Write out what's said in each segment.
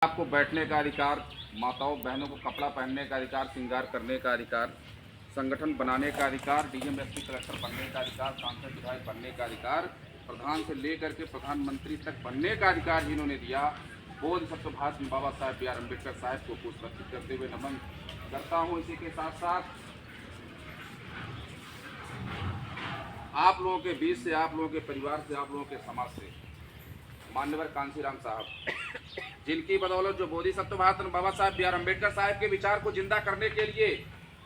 आपको बैठने का अधिकार, माताओं बहनों को कपड़ा पहनने का अधिकार, श्रृंगार करने का अधिकार, संगठन बनाने का अधिकार, डीएम एसपी कलेक्टर बनने का अधिकार, सांसद विधायक बनने का अधिकार, प्रधान से लेकर के प्रधानमंत्री तक बनने का अधिकार जिन्होंने दिया, बोधिसत्व भारत बाबा साहेब बी आर अम्बेडकर साहब को पुष्पित करते हुए नमन करता हूँ। इसी के साथ साथ आप लोगों के बीच से, आप लोगों के परिवार से, आप लोगों के समाज से मान्यवर कांशीराम साहब, जिनकी बदौलत जो बोधिसत्व भारत बाबा साहेब बी आर अम्बेडकर साहब के विचार को जिंदा करने के लिए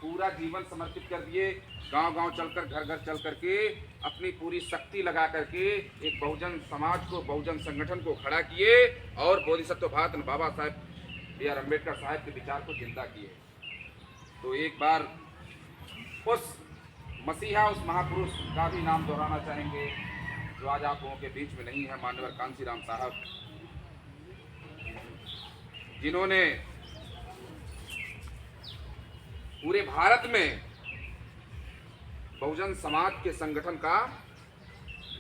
पूरा जीवन समर्पित कर दिए, गांव-गांव चलकर, घर-घर चल करके अपनी पूरी शक्ति लगा करके एक बहुजन समाज को, बहुजन संगठन को खड़ा किए और बोधिसत्व भारत बाबा साहेब बी आर अम्बेडकर साहब के विचार को जिंदा किए। तो एक बार उस मसीहा, उस महापुरुष का भी नाम दोहराना चाहेंगे जो आज आप लोगों के बीच में नहीं है, मान्यवर कांशीराम साहब, जिन्होंने पूरे भारत में बहुजन समाज के संगठन का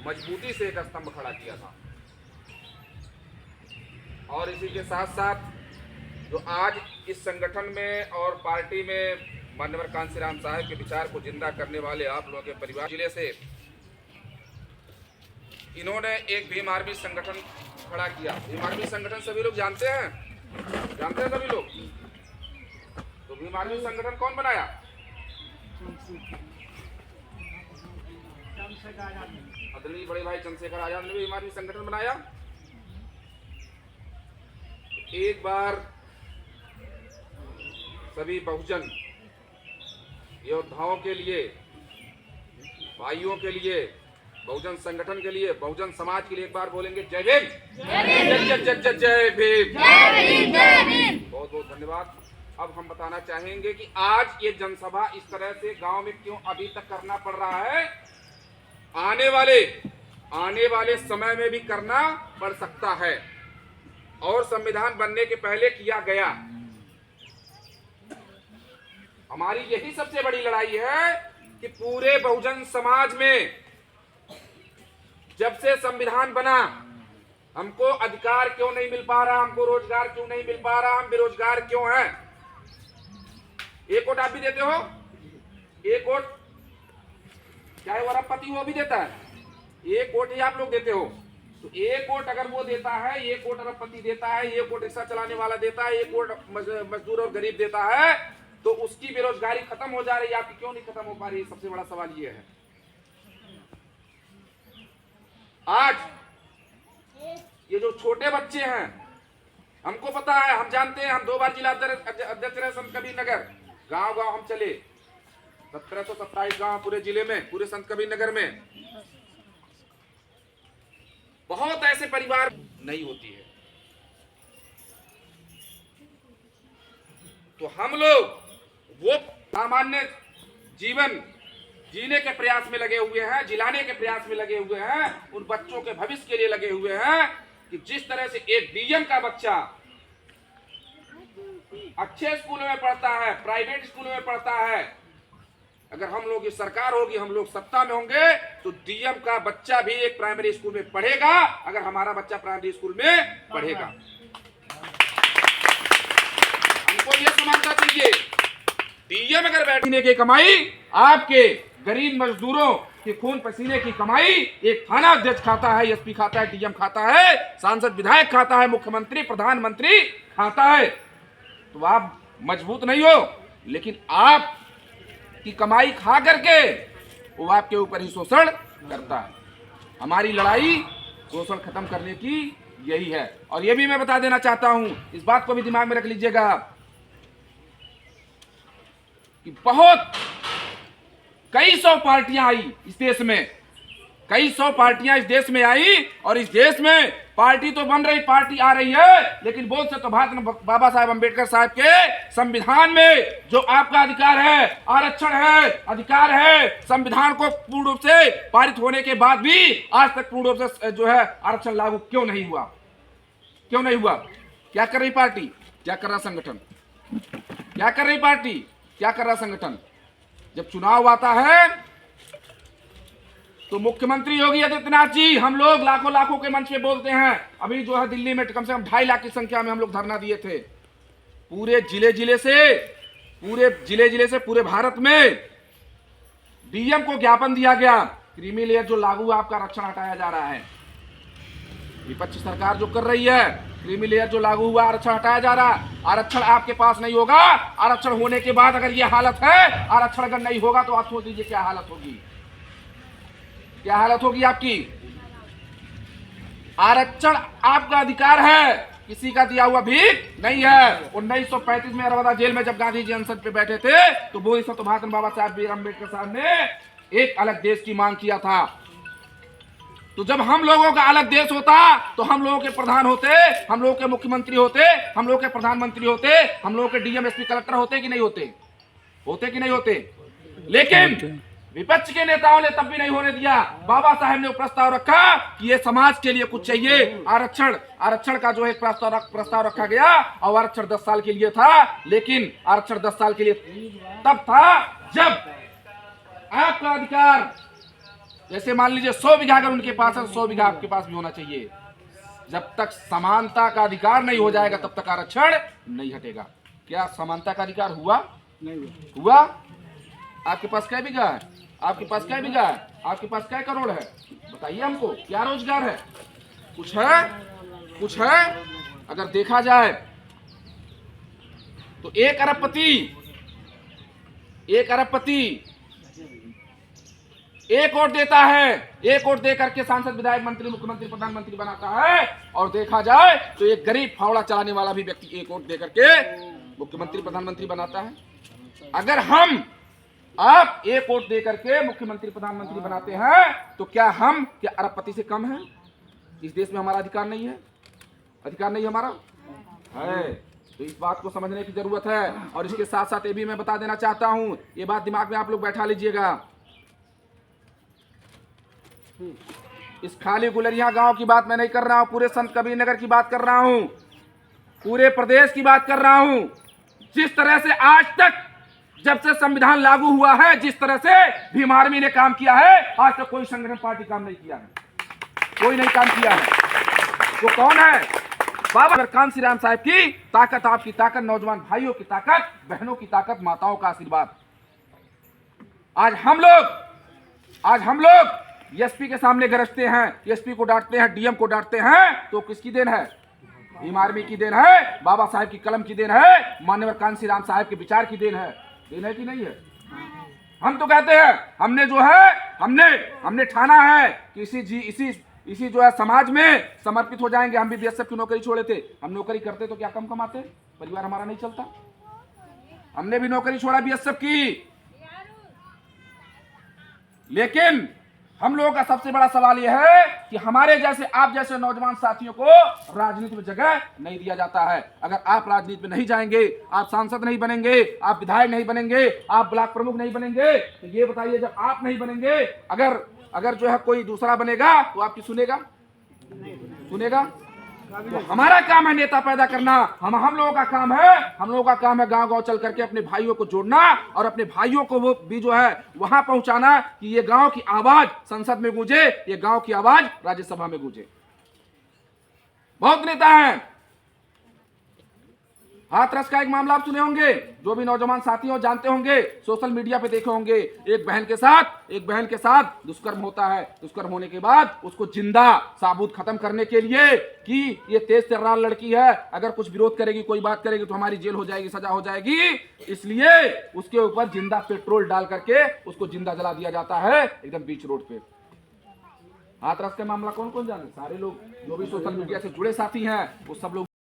मजबूती से एक स्तंभ खड़ा किया था। और इसी के साथ साथ जो आज इस संगठन में और पार्टी में मान्यवर कांशीराम साहब के विचार को जिंदा करने वाले आप लोगों के परिवार जिले से इन्होंने एक भीम आर्मी संगठन खड़ा किया। भीम आर्मी संगठन सभी लोग जानते हैं सभी लोग। तो भीम आर्मी संगठन कौन बनाया? आदरणीय बड़े भाई चंद्रशेखर आजाद ने भीम आर्मी संगठन बनाया। एक बार सभी बहुजन योद्धाओं के लिए, भाइयों के लिए, बहुजन संगठन के लिए, बहुजन समाज के लिए एक बार बोलेंगे जय भीम, जय भीम। बहुत बहुत धन्यवाद। अब हम बताना चाहेंगे कि आज ये जनसभा इस तरह से गांव में क्यों अभी तक करना पड़ रहा है, आने वाले समय में भी करना पड़ सकता है और संविधान बनने के पहले किया गया। हमारी यही सबसे बड़ी लड़ाई है कि पूरे बहुजन समाज में जब से संविधान बना हमको अधिकार क्यों नहीं मिल पा रहा, हमको रोजगार क्यों नहीं मिल पा रहा, हम बेरोजगार क्यों हैं। एक वोट आप भी देते हो, एक वोट चाहे वो अरबपति वो भी देता है, एक वोट ही आप लोग देते हो। तो एक वोट अगर वो देता है, एक वोट अरबपति देता है, एक वोट रिक्शा चलाने वाला देता है, एक वोट मजदूर और गरीब देता है, तो उसकी बेरोजगारी खत्म हो जा रही है, आपकी क्यों नहीं खत्म हो पा रही है? सबसे बड़ा सवाल ये है। आज ये जो छोटे बच्चे हैं, हमको पता है, हम जानते हैं, हम 2 बार जिला अध्यक्ष रहे संत कबीर नगर, गांव-गांव हम चले, 1727 गांव पूरे जिले में, पूरे संत कबीर नगर में बहुत ऐसे परिवार नहीं होती है। तो हम लोग वो सामान्य जीवन जीने के प्रयास में लगे हुए हैं, जिलाने के प्रयास में लगे हुए हैं, उन बच्चों के भविष्य के लिए लगे हुए हैं कि जिस तरह से एक डीएम का बच्चा अच्छे स्कूलों में पढ़ता है, प्राइवेट स्कूलों में पढ़ता है, अगर हम लोग की सरकार होगी, हम लोग सत्ता में होंगे, तो डीएम का बच्चा भी एक प्राइमरी स्कूल में पढ़ेगा, अगर हमारा बच्चा प्राइमरी स्कूल में पढ़ेगा। हमको ये समझना चाहिए, डीएम अगर बैठने की कमाई आपके गरीब मजदूरों के खून पसीने की कमाई एक थाना अध्यक्ष खाता है, एसपी खाता है, डीएम खाता है, सांसद विधायक खाता है, मुख्यमंत्री प्रधानमंत्री खाता है, तो आप मजबूत नहीं हो, लेकिन आप की कमाई खा करके वो आपके ऊपर ही शोषण करता है। हमारी लड़ाई शोषण खत्म करने की यही है। और ये भी मैं बता देना चाहता हूं, इस बात को भी दिमाग में रख लीजिएगा कि बहुत कई सौ पार्टियां आई इस देश में, कई सौ पार्टियां इस देश में आई, और इस देश में पार्टी तो बन रही, पार्टी आ रही है, लेकिन बोधिसत्व भारत बाबा साहेब अम्बेडकर साहब के संविधान में जो आपका अधिकार है, आरक्षण है, अधिकार है, संविधान को पूर्ण रूप से पारित होने के बाद भी आज तक पूर्ण रूप से जो है आरक्षण लागू क्यों नहीं हुआ? क्यों नहीं हुआ? क्या कर रही पार्टी, क्या कर रहा संगठन, क्या कर रही पार्टी, क्या कर रहा संगठन? जब चुनाव आता है तो मुख्यमंत्री योगी आदित्यनाथ जी, हम लोग लाखों लाखों के मंच पे बोलते हैं। अभी जो है दिल्ली में कम से कम 2.5 लाख की संख्या में हम लोग धरना दिए थे। पूरे जिले जिले से पूरे भारत में डीएम को ज्ञापन दिया गया। क्रीमी लेयर जो लागू है, आपका आरक्षण हटाया जा रहा है। विपक्ष सरकार जो कर रही है, क्रीमी लेयर जो लागू हुआ, आरक्षण हटाया जा रहा। आरक्षण आपके पास नहीं होगा। आरक्षण होने के बाद अगर ये हालत है, आरक्षण अगर नहीं होगा तो आप सोच लीजिए क्या हालत होगी, क्या हालत होगी आपकी। आरक्षण आपका अधिकार है, किसी का दिया हुआ भीख नहीं है। 1935 में नर्मदा जेल में जब गांधी जी अनशन पे बैठे थे तो बोधिसत्व महात्मा बाबा साहब बी आर अम्बेडकर साहब ने एक अलग देश की मांग किया था। तो जब हम लोगों का अलग देश होता तो हम लोगों के प्रधान होते, हम लोगों के मुख्यमंत्री होते, हम लोगों के प्रधानमंत्री होते, हम लोगों के डीएम एसपी कलेक्टर होते कि नहीं होते, होते कि नहीं होते। लेकिन विपक्ष के नेताओं ने तब भी नहीं होने दिया। बाबा साहब ने प्रस्ताव रखा कि ये समाज के लिए कुछ चाहिए, आरक्षण का जो है प्रस्ताव रखा गया और आरक्षण 10 साल के लिए था। लेकिन आरक्षण 10 साल के लिए तब था जब आपका अधिकार, जैसे मान लीजिए 100 बीघा अगर उनके पास है, 100 बीघा आपके पास भी होना चाहिए। जब तक समानता का अधिकार नहीं हो जाएगा तब तक आरक्षण नहीं हटेगा। क्या समानता का अधिकार हुआ? नहीं हुआ। आपके पास क्या बीघा है, आपके पास क्या बीघा है, आपके पास क्या करोड़ है, बताइए हमको। क्या रोजगार है, कुछ है, कुछ है? अगर देखा जाए तो 1 अरबपति 1 वोट देता है, 1 वोट दे करके सांसद, विधायक, मंत्री, मुख्यमंत्री, प्रधानमंत्री बनाता है। और देखा जाए तो एक गरीब फावड़ा चलाने वाला भी व्यक्ति 1 वोट दे करके मुख्यमंत्री, प्रधानमंत्री बनाता है। अगर आप 1 वोट दे करके मुख्यमंत्री, प्रधानमंत्री बनाते हैं तो क्या अरबपति से कम है? इस देश में हमारा अधिकार नहीं है? अधिकार नहीं हमारा है। तो इस बात को समझने की जरूरत है। और इसके साथ साथ ये भी मैं बता देना चाहता हूं, ये बात दिमाग में आप लोग बैठा लीजिएगा। इस खाली गुलरिया गांव की बात मैं नहीं कर रहा हूं, पूरे संत कबीर नगर की बात कर रहा हूं, पूरे प्रदेश की बात कर रहा हूं। जिस तरह से आज तक जब से संविधान लागू हुआ है, जिस तरह से भीम आर्मी ने काम किया है, आज तक कोई संगठन पार्टी काम नहीं किया है, कोई नहीं काम किया है। वो कौन है? बाबा कांसी राम साहब की ताकत, आपकी ताकत, नौजवान भाइयों की ताकत, बहनों की ताकत, माताओं का आशीर्वाद। आज हम लोग एसपी के सामने गरजते हैं, एसपी को डांटते हैं, डीएम को डांटते हैं, तो किसकी देन है? भीम आर्मी की देन है, बाबा साहब की कलम की देन है, माननीय कांसी राम साहब के विचार की देन है कि नहीं है? हम तो कहते हैं, हमने जो है हमने ठाना है कि इसी जो है समाज में समर्पित हो जाएंगे। हम भी बीएसएफ की नौकरी छोड़े थे, हम नौकरी करते तो क्या कम कमाते, परिवार हमारा नहीं चलता? हमने भी नौकरी छोड़ा बीएसएफ की। लेकिन हम लोगों का सबसे बड़ा सवाल यह है कि हमारे जैसे, आप जैसे नौजवान साथियों को राजनीति में जगह नहीं दिया जाता है। अगर आप राजनीति में नहीं जाएंगे, आप सांसद नहीं बनेंगे, आप विधायक नहीं बनेंगे, आप ब्लॉक प्रमुख नहीं बनेंगे, तो ये बताइए जब आप नहीं बनेंगे, अगर जो है कोई दूसरा बनेगा तो आपकी सुनेगा? तो हमारा काम है नेता पैदा करना। हम लोगों का काम है गांव-गांव चल करके अपने भाइयों को जोड़ना और अपने भाइयों को वो भी जो है वहां पहुंचाना कि ये गांव की आवाज संसद में गूंजे, ये गांव की आवाज राज्यसभा में गूंजे। बहुत नेता हैं। हाथरस का एक मामला आप सुने होंगे, जो भी नौजवान साथी हो जानते होंगे, सोशल मीडिया पे देखे होंगे। एक बहन के साथ दुष्कर्म होता है। दुष्कर्म होने के बाद उसको जिंदा साबुत खत्म करने के लिए कि ये तेज तर्रार लड़की है, अगर कुछ विरोध करेगी, कोई बात करेगी तो हमारी जेल हो जाएगी, सजा हो जाएगी, इसलिए उसके ऊपर जिंदा पेट्रोल डाल करके उसको जिंदा जला दिया जाता है एकदम बीच रोड पे। हाथरस का मामला कौन कौन जाने? सारे लोग जो भी सोशल मीडिया से जुड़े साथी हैं वो सब लोग